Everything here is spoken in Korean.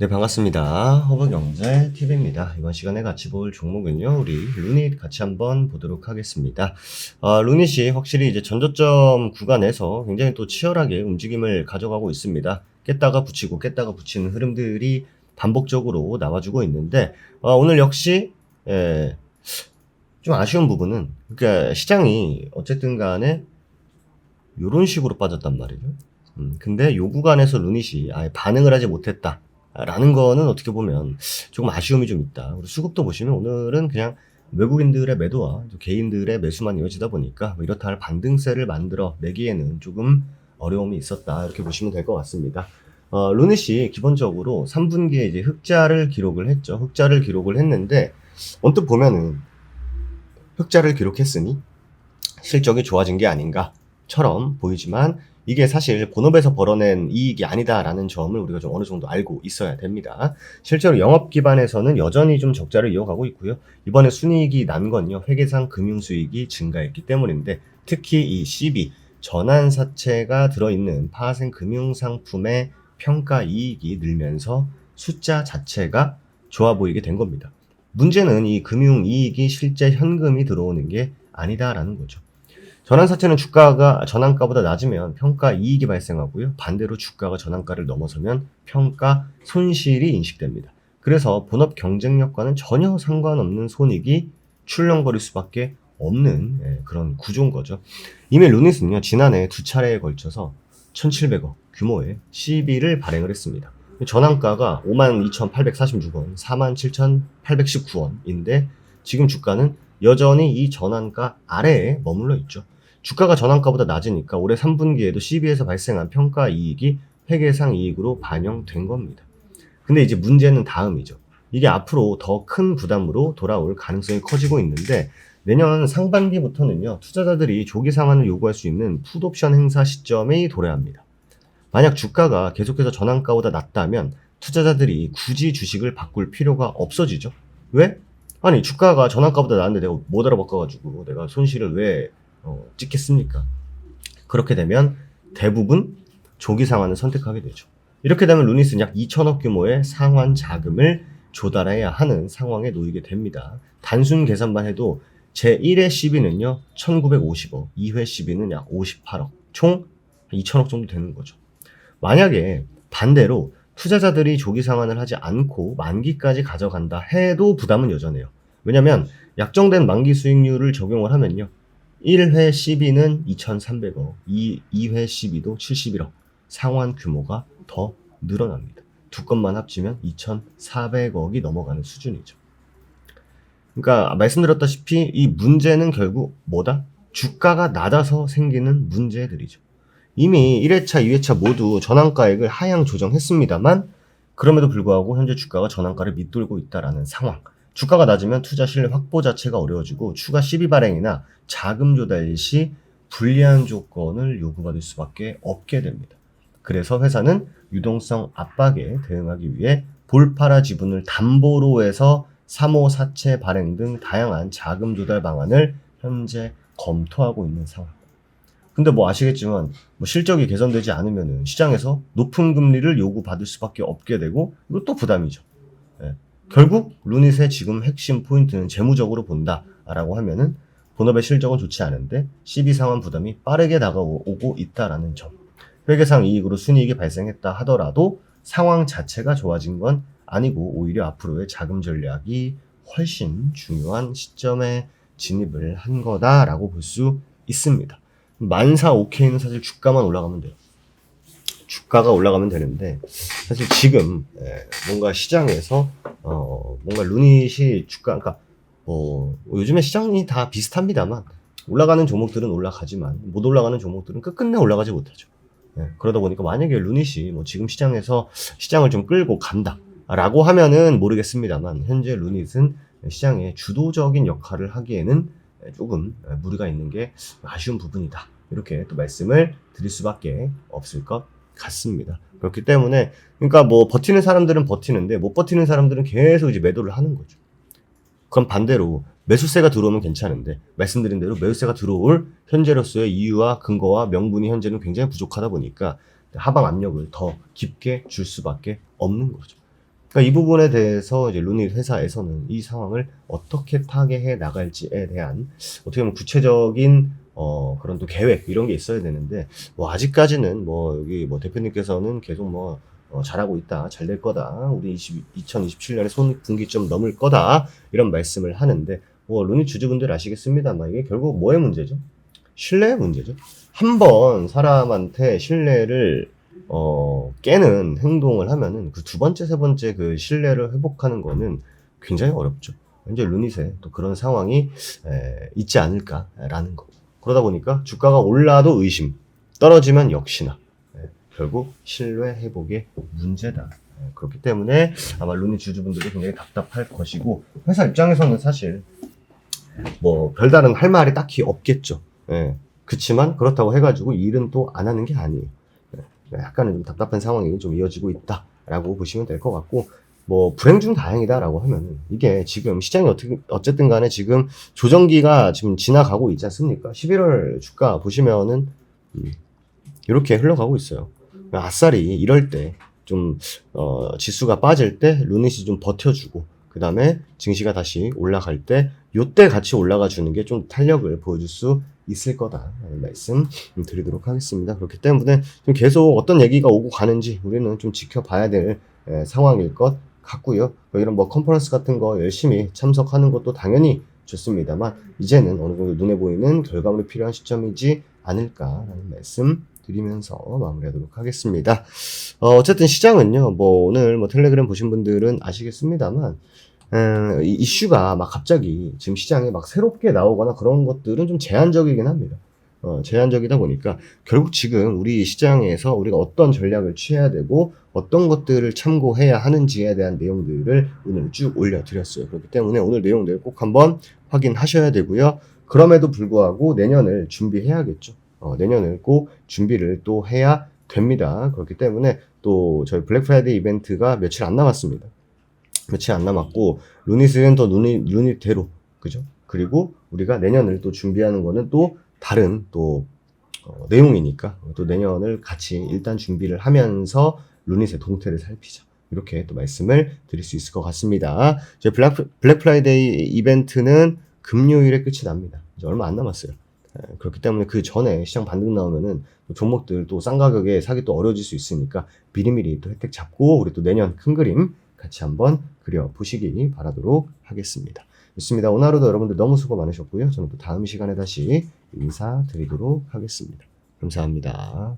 네, 반갑습니다. 허브경제 TV입니다. 이번 시간에 같이 볼 종목은요, 우리 루닛 같이 한번 보도록 하겠습니다. 루닛이 확실히 이제 전저점 구간에서 굉장히 또 치열하게 움직임을 가져가고 있습니다. 깼다가 붙이고 깼다가 붙이는 흐름들이 반복적으로 나와주고 있는데, 오늘 역시, 좀 아쉬운 부분은, 그러니까 시장이 어쨌든 간에 이런 식으로 빠졌단 말이죠. 근데 요 구간에서 루닛이 아예 반응을 하지 못했다. 라는 거는 어떻게 보면 조금 아쉬움이 좀 있다. 그리고 수급도 보시면 오늘은 그냥 외국인들의 매도와 개인들의 매수만 이어지다 보니까 뭐 이렇다 할 반등세를 만들어 내기에는 조금 어려움이 있었다. 이렇게 보시면 될 것 같습니다. 루닛이 기본적으로 3분기에 이제 흑자를 기록을 했죠. 흑자를 기록을 했는데 언뜻 보면은 흑자를 기록했으니 실적이 좋아진 게 아닌가처럼 보이지만 이게 사실 본업에서 벌어낸 이익이 아니다라는 점을 우리가 좀 어느 정도 알고 있어야 됩니다. 실제로 영업 기반에서는 여전히 좀 적자를 이어가고 있고요. 이번에 순이익이 난 건요, 회계상 금융수익이 증가했기 때문인데, 특히 이 CB 전환사채가 들어있는 파생 금융상품의 평가 이익이 늘면서 숫자 자체가 좋아 보이게 된 겁니다. 문제는 이 금융이익이 실제 현금이 들어오는 게 아니다라는 거죠. 전환사채는 주가가 전환가보다 낮으면 평가 이익이 발생하고요. 반대로 주가가 전환가를 넘어서면 평가 손실이 인식됩니다. 그래서 본업 경쟁력과는 전혀 상관없는 손익이 출렁거릴 수밖에 없는 그런 구조인 거죠. 이미 루닛은요, 지난해 두 차례에 걸쳐서 1,700억 규모의 CB를 발행을 했습니다. 전환가가 52,846원, 47,819원인데 지금 주가는 여전히 이 전환가 아래에 머물러 있죠. 주가가 전환가보다 낮으니까 올해 3분기에도 CB에서 발생한 평가 이익이 회계상 이익으로 반영된 겁니다. 근데 이제 문제는 다음이죠. 이게 앞으로 더 큰 부담으로 돌아올 가능성이 커지고 있는데, 내년 상반기부터는요, 투자자들이 조기 상환을 요구할 수 있는 풋옵션 행사 시점이 도래합니다. 만약 주가가 계속해서 전환가보다 낮다면 투자자들이 굳이 주식을 바꿀 필요가 없어지죠. 왜? 아니, 주가가 전환가보다 낮은데 내가 못 알아바꿔가지고 내가 손실을 왜 찍겠습니까? 그렇게 되면 대부분 조기 상환을 선택하게 되죠. 이렇게 되면 루닛은 약 2천억 규모의 상환 자금을 조달해야 하는 상황에 놓이게 됩니다. 단순 계산만 해도 제1회 CB는요 1950억, 2회 CB는 약 58억, 총 2천억 정도 되는 거죠. 만약에 반대로 투자자들이 조기 상환을 하지 않고 만기까지 가져간다 해도 부담은 여전해요. 왜냐면 약정된 만기 수익률을 적용을 하면요, 1회 CB는 2,300억, 2회 CB도 71억, 상환 규모가 더 늘어납니다. 두 건만 합치면 2,400억이 넘어가는 수준이죠. 그러니까 말씀드렸다시피 이 문제는 결국 뭐다? 주가가 낮아서 생기는 문제들이죠. 이미 1회차, 2회차 모두 전환가액을 하향 조정했습니다만 그럼에도 불구하고 현재 주가가 전환가를 밑돌고 있다라는 상황. 주가가 낮으면 투자 실력 확보 자체가 어려워지고 추가 시비 발행이나 자금 조달 시 불리한 조건을 요구받을 수밖에 없게 됩니다. 그래서 회사는 유동성 압박에 대응하기 위해 볼파라 지분을 담보로 해서 3호 사채 발행 등 다양한 자금 조달 방안을 현재 검토하고 있는 상황. 근데 뭐 아시겠지만 뭐 실적이 개선되지 않으면은 시장에서 높은 금리를 요구받을 수밖에 없게 되고 이것도 부담이죠. 예. 결국 루닛의 지금 핵심 포인트는 재무적으로 본다라고 하면은 본업의 실적은 좋지 않은데 CB 상환 부담이 빠르게 다가오고 있다라는 점. 회계상 이익으로 순이익이 발생했다 하더라도 상황 자체가 좋아진 건 아니고 오히려 앞으로의 자금 전략이 훨씬 중요한 시점에 진입을 한 거다라고 볼 수 있습니다. 만사 오케이는 사실 주가만 올라가면 돼요. 주가가 올라가면 되는데 사실 지금 뭔가 시장에서 뭔가 루닛이 주가, 그러니까 뭐 요즘에 시장이 다 비슷합니다만 올라가는 종목들은 올라가지만 못 올라가는 종목들은 끝끝내 올라가지 못하죠. 그러다 보니까 만약에 루닛이 뭐 지금 시장에서 시장을 좀 끌고 간다라고 하면은 모르겠습니다만 현재 루닛은 시장의 주도적인 역할을 하기에는 조금 무리가 있는 게 아쉬운 부분이다. 이렇게 또 말씀을 드릴 수밖에 없을 것 같습니다. 그렇기 때문에 그러니까 뭐 버티는 사람들은 버티는데 못 버티는 사람들은 계속 이제 매도를 하는 거죠. 그럼 반대로 매수세가 들어오면 괜찮은데 말씀드린 대로 매수세가 들어올 현재로서의 이유와 근거와 명분이 현재는 굉장히 부족하다 보니까 하방 압력을 더 깊게 줄 수밖에 없는 거죠. 그러니까 이 부분에 대해서 이제 루닛 회사에서는 이 상황을 어떻게 타개해 나갈지에 대한 어떻게 보면 구체적인 그런 또 계획 이런 게 있어야 되는데 뭐 아직까지는 뭐 여기 뭐 대표님께서는 계속 뭐 잘하고 있다, 잘 될 거다, 우리 2027년에 손익분기점 넘을 거다 이런 말씀을 하는데 뭐 루닛 주주분들 아시겠습니다만 이게 결국 뭐의 문제죠? 신뢰의 문제죠. 한번 사람한테 신뢰를 깨는 행동을 하면은 그 두 번째, 세 번째 그 신뢰를 회복하는 거는 굉장히 어렵죠. 현재 루닛에 또 그런 상황이 있지 않을까라는 거. 그러다 보니까 주가가 올라도 의심, 떨어지면 역시나 결국 신뢰 회복의 문제다. 그렇기 때문에 아마 루닛 주주분들이 굉장히 답답할 것이고 회사 입장에서는 사실 뭐 별다른 할 말이 딱히 없겠죠. 그치만 그렇다고 해가지고 일은 또 안 하는 게 아니에요. 약간은 좀 답답한 상황이 좀 이어지고 있다라고 보시면 될 것 같고, 뭐 불행 중 다행이다라고 하면은 이게 지금 시장이 어쨌든 간에 지금 조정기가 지금 지나가고 있지 않습니까? 11월 주가 보시면은 이렇게 흘러가고 있어요. 아싸리 이럴 때 좀 지수가 빠질 때 루닛이 좀 버텨주고 그 다음에 증시가 다시 올라갈 때 요때 같이 올라가 주는 게 좀 탄력을 보여줄 수 있을 거다라는 말씀 드리도록 하겠습니다. 그렇기 때문에 좀 계속 어떤 얘기가 오고 가는지 우리는 좀 지켜봐야 될 상황일 것 같고요. 이런 뭐 컨퍼런스 같은 거 열심히 참석하는 것도 당연히 좋습니다만 이제는 어느 정도 눈에 보이는 결과물이 필요한 시점이지 않을까라는 말씀 드리면서 마무리하도록 하겠습니다. 어쨌든 시장은요, 뭐 오늘 뭐 텔레그램 보신 분들은 아시겠습니다만 이 이슈가 막 갑자기 지금 시장에 막 새롭게 나오거나 그런 것들은 좀 제한적이긴 합니다. 제한적이다 보니까 결국 지금 우리 시장에서 우리가 어떤 전략을 취해야 되고 어떤 것들을 참고해야 하는지에 대한 내용들을 오늘 쭉 올려드렸어요. 그렇기 때문에 오늘 내용들 꼭 한번 확인하셔야 되고요. 그럼에도 불구하고 내년을 준비해야겠죠. 내년을 꼭 준비를 또 해야 됩니다. 그렇기 때문에 또 저희 블랙 프라이데이 이벤트가 며칠 안 남았습니다. 며칠 안 남았고 루닛은 또 루닛대로 그죠? 그리고 우리가 내년을 또 준비하는 거는 또 다른 또 내용이니까 또 내년을 같이 일단 준비를 하면서 루닛의 동태를 살피자. 이렇게 또 말씀을 드릴 수 있을 것 같습니다. 제 블랙 프라이데이 이벤트는 금요일에 끝이 납니다. 이제 얼마 안 남았어요. 그렇기 때문에 그 전에 시장 반등 나오면은 종목들 또 싼 가격에 사기 또 어려워질 수 있으니까 미리미리 또 혜택 잡고 우리 또 내년 큰 그림 같이 한번 그려보시기 바라도록 하겠습니다. 좋습니다. 오늘 하루도 여러분들 너무 수고 많으셨고요. 저는 또 다음 시간에 다시 인사드리도록 하겠습니다. 감사합니다.